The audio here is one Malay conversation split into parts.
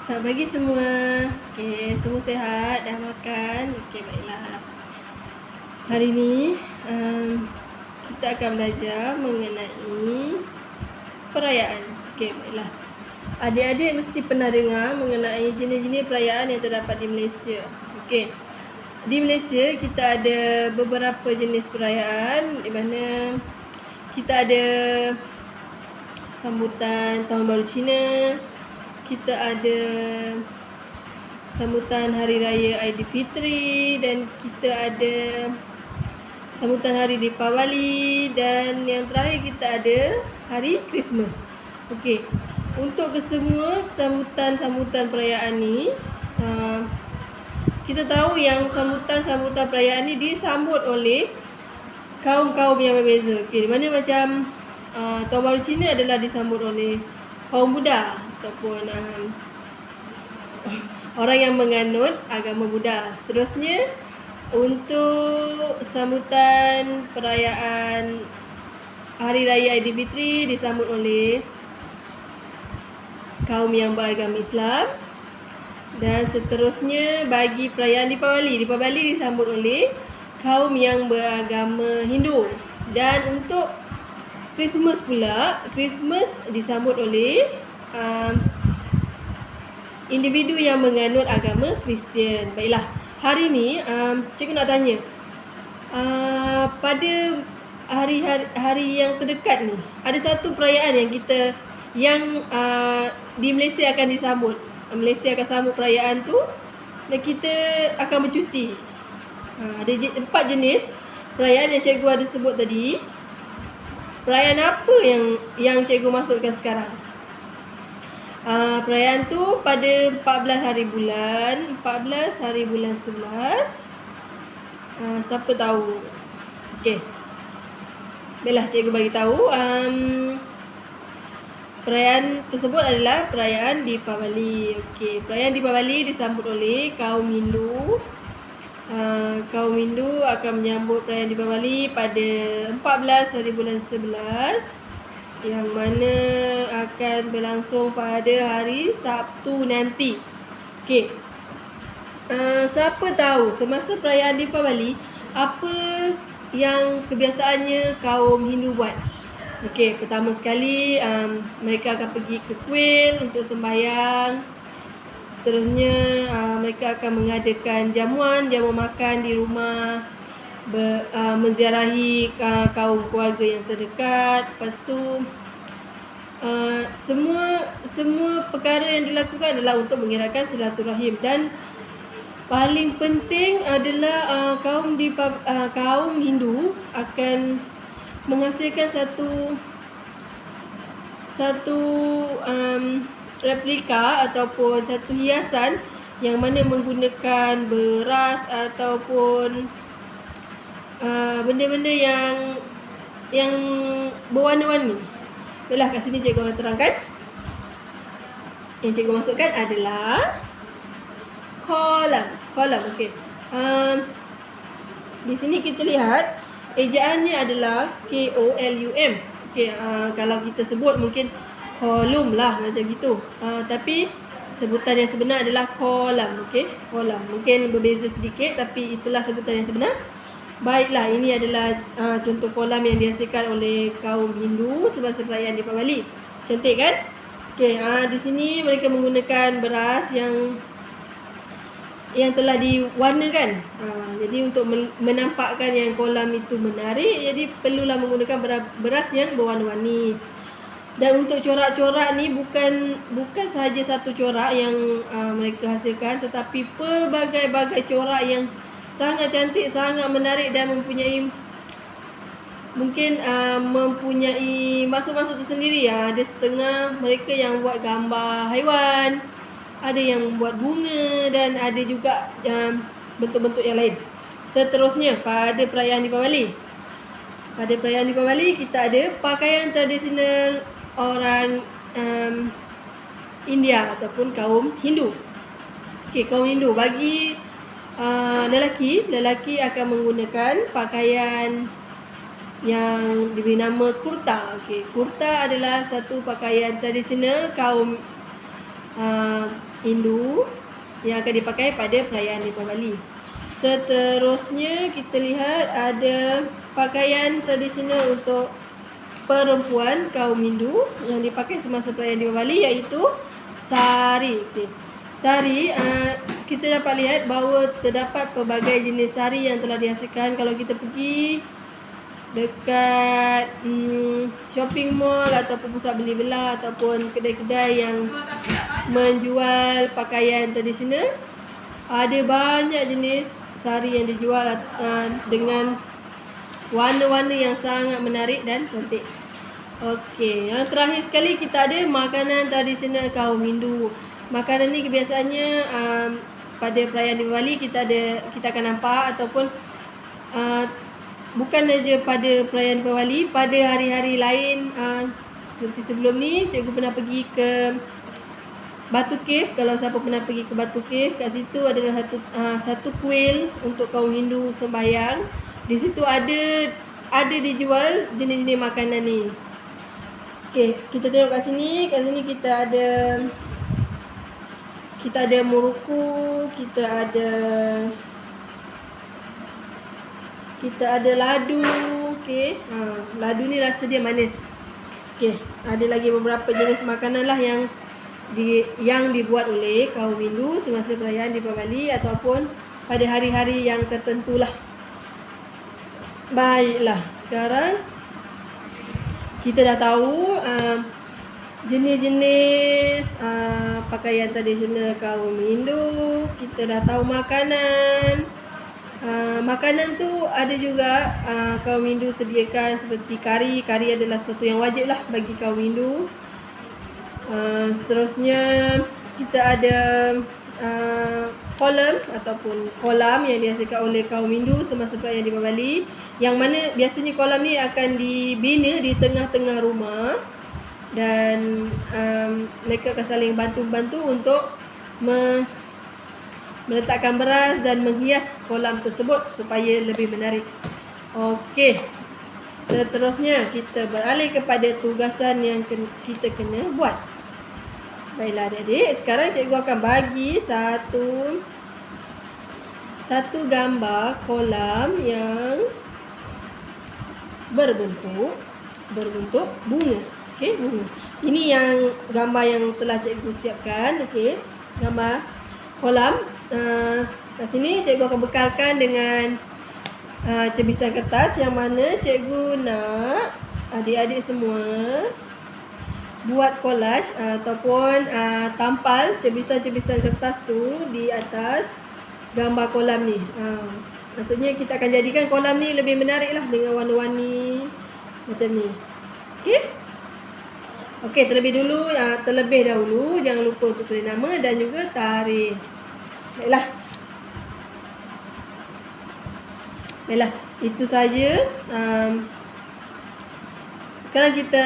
Selamat pagi semua. Okey, semua sihat? Dah makan? Okey, baiklah. Hari ni kita akan belajar mengenai perayaan. Okey, baiklah. Adik-adik mesti pernah dengar mengenai jenis-jenis perayaan yang terdapat di Malaysia. Okey. Di Malaysia kita ada beberapa jenis perayaan di mana kita ada sambutan Tahun Baru Cina, kita ada sambutan Hari Raya Aidilfitri, dan kita ada sambutan Hari Deepavali, dan yang terakhir kita ada Hari Christmas. Okey, untuk kesemua sambutan-sambutan perayaan ni, kita tahu yang sambutan-sambutan perayaan ni disambut oleh kaum-kaum yang berbeza. Okey, di mana macam Tahun Baru Cina adalah disambut oleh kaum Buddha ataupun orang yang menganut agama Buddha. Seterusnya, untuk sambutan perayaan Hari Raya Aidilfitri disambut oleh kaum yang beragama Islam. Dan seterusnya, bagi perayaan Deepavali disambut oleh kaum yang beragama Hindu. Dan untuk Christmas pula, Christmas disambut oleh individu yang menganut agama Kristian. Baiklah, hari ni cikgu nak tanya, pada hari yang terdekat ni, ada satu perayaan yang di Malaysia akan disambut. Malaysia akan sambut perayaan tu dan kita akan bercuti. Ada 4 jenis perayaan yang cikgu ada sebut tadi. Perayaan apa yang cikgu masukkan sekarang? Perayaan tu pada 14 hari bulan 11. Siapa tahu? Okey. Baiklah, cikgu bagi tahu. Perayaan tersebut adalah perayaan Deepavali. Okey, perayaan Deepavali disambut oleh kaum Hindu. Kaum Hindu akan menyambut perayaan Deepavali pada 14 hari bulan 11, yang mana akan berlangsung pada hari Sabtu nanti. Okey. Siapa tahu semasa perayaan Deepavali apa yang kebiasaannya kaum Hindu buat? Okey, pertama sekali mereka akan pergi ke kuil untuk sembahyang. Seterusnya, mereka akan mengadakan jamuan makan di rumah, menziarahi kaum keluarga yang terdekat. Lepas tu, semua perkara yang dilakukan adalah untuk mengeratkan silaturahim. Dan paling penting adalah kaum Hindu akan menghasilkan satu replika ataupun satu hiasan yang mana menggunakan beras ataupun benda-benda yang berwarna-warni. Baiklah, kat sini cikgu akan terangkan. Yang cikgu masukkan adalah kolam. Okey. Di sini kita lihat ejaannya adalah KOLUM. Okey, kalau kita sebut mungkin kolum lah macam gitu. Tapi sebutan yang sebenar adalah kolam. Okey, kolam. Mungkin berbeza sedikit tapi itulah sebutan yang sebenar. Baiklah, ini adalah contoh kolam yang dihasilkan oleh kaum Hindu semasa perayaan Deepavali. Cantik kan? Okey, di sini mereka menggunakan beras yang telah diwarnakan. Jadi untuk menampakkan yang kolam itu menarik, jadi perlulah menggunakan beras yang berwarna-warni. Dan untuk corak-corak ni bukan sahaja satu corak yang mereka hasilkan, tetapi pelbagai-bagai corak yang sangat cantik, sangat menarik dan mempunyai maksud-maksud tersendiri. Ada setengah mereka yang buat gambar haiwan, ada yang buat bunga, dan ada juga bentuk-bentuk yang lain. Seterusnya, pada perayaan Deepavali kita ada pakaian tradisional orang India ataupun kaum Hindu. Okey, kaum Hindu bagi lelaki akan menggunakan pakaian yang diberi nama kurta. Okey, kurta adalah satu pakaian tradisional kaum Hindu yang akan dipakai pada perayaan Deepavali. Seterusnya kita lihat ada pakaian tradisional untuk perempuan kaum Hindu yang dipakai semasa perayaan Deepavali, iaitu sari. Okay. Sari, kita dapat lihat bahawa terdapat pelbagai jenis sari yang telah dihasilkan. Kalau kita pergi dekat shopping mall ataupun pusat beli belah ataupun kedai-kedai yang menjual pakaian tradisional, ada banyak jenis sari yang dijual dengan warna-warna yang sangat menarik dan cantik. Okey, yang terakhir sekali kita ada makanan tradisional kaum Hindu. Makanan ni kebiasaannya pada perayaan Deepavali kita akan nampak, ataupun bukan saja pada perayaan Deepavali, pada hari-hari lain seperti sebelum ni cikgu pernah pergi ke Batu Cave. Kalau siapa pernah pergi ke Batu Cave, kat situ adalah satu kuil untuk kaum Hindu sembahyang. Di situ ada dijual jenis-jenis makanan ni. Okey, kita tengok kat sini. Kat sini kita ada muruku, kita ada ladu. Okey, ladu ni rasa dia manis. Okey, ada lagi beberapa jenis makanan lah yang dibuat oleh kaum Hindu semasa perayaan Deepavali ataupun pada hari-hari yang tertentu lah. Baiklah, sekarang kita dah tahu jenis-jenis pakaian tradisional kaum Hindu. Kita dah tahu makanan. Makanan tu ada juga kaum Hindu sediakan seperti kari. Kari adalah sesuatu yang wajib lah bagi kaum Hindu. Seterusnya kita ada kolam yang dihasilkan oleh kaum Hindu semasa perayaan Deepavali, yang mana biasanya kolam ni akan dibina di tengah-tengah rumah, dan mereka akan saling bantu-bantu untuk meletakkan beras dan menghias kolam tersebut supaya lebih menarik. Okey, seterusnya kita beralih kepada tugasan yang kita kena buat. Baiklah adik-adik, sekarang cikgu akan bagi satu gambar kolam yang berbentuk bunga. Okey, bunga. Ini yang gambar yang telah cikgu siapkan. Okey, gambar kolam. Kat sini cikgu akan bekalkan dengan cebisan kertas, yang mana cikgu nak adik-adik semua buat collage ataupun tampal cebisan-cebisan kertas tu di atas gambar kolam ni. Maksudnya kita akan jadikan kolam ni lebih menarik lah dengan warna-warni macam ni. Okey, terlebih dahulu jangan lupa untuk tulis nama dan juga tarikh. Baiklah, itu saja. Sekarang kita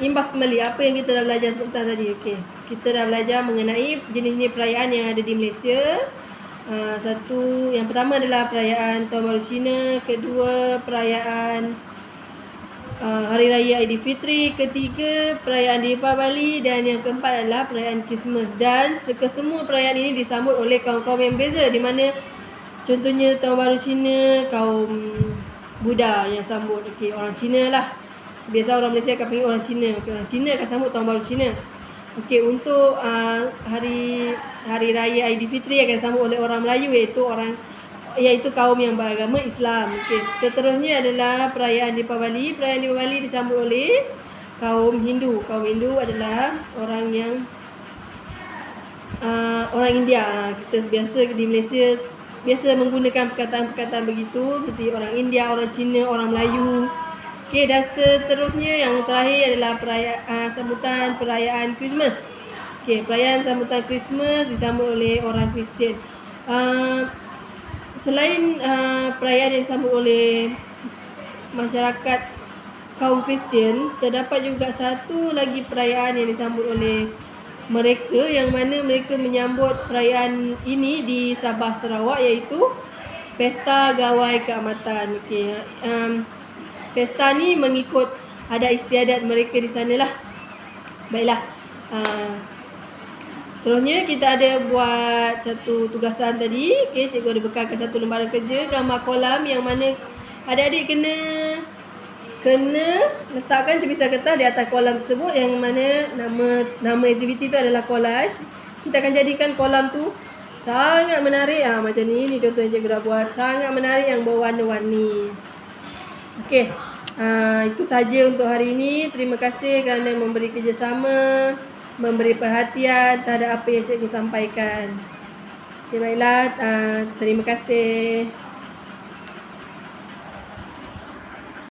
imbas kembali apa yang kita dah belajar sebentar tadi. Okey, kita dah belajar mengenai jenis-jenis perayaan yang ada di Malaysia. Yang pertama adalah perayaan Tahun Baru Cina, kedua perayaan Hari Raya Aidilfitri, ketiga perayaan Deepavali, dan yang keempat adalah perayaan Christmas. Dan kesemua perayaan ini disambut oleh kaum-kaum yang berbeza, di mana contohnya Tahun Baru Cina kaum Buddha yang sambut. Okey, orang Cina lah. Biasa orang Malaysia akan panggil orang Cina. Okey, orang Cina akan sambut Tahun Baru Cina. Okey, untuk hari Raya Aidilfitri akan disambut oleh orang Melayu, iaitu kaum yang beragama Islam. Okey, seterusnya adalah perayaan Deepavali. Perayaan Deepavali disambut oleh kaum Hindu. Kaum Hindu adalah orang India. Kita biasa di Malaysia menggunakan perkataan-perkataan begitu, seperti orang India, orang Cina, orang Melayu. Okey, dan seterusnya yang terakhir adalah sambutan perayaan Christmas. Okey, perayaan sambutan Christmas disambut oleh orang Kristian. Selain perayaan yang disambut oleh masyarakat kaum Kristian, terdapat juga satu lagi perayaan yang disambut oleh mereka, yang mana mereka menyambut perayaan ini di Sabah, Sarawak, iaitu Pesta Gawai Keamatan. Okey, pesta ni mengikut adat istiadat mereka di sana lah. Baiklah, Seterusnya kita ada buat satu tugasan tadi. Okey, cikgu ada bekalkan satu lembaran kerja gambar kolam yang mana adik-adik kena letakkan cebisan kertas di atas kolam tersebut yang mana nama aktiviti tu adalah collage. Kita akan jadikan kolam tu sangat menarik. Macam ni contoh yang cikgu dah buat. Sangat menarik yang berwarna-warni. Okey. Itu saja untuk hari ini. Terima kasih kerana memberi kerjasama, memberi perhatian terhadap apa yang cikgu sampaikan. Okay, baiklah. Terima kasih.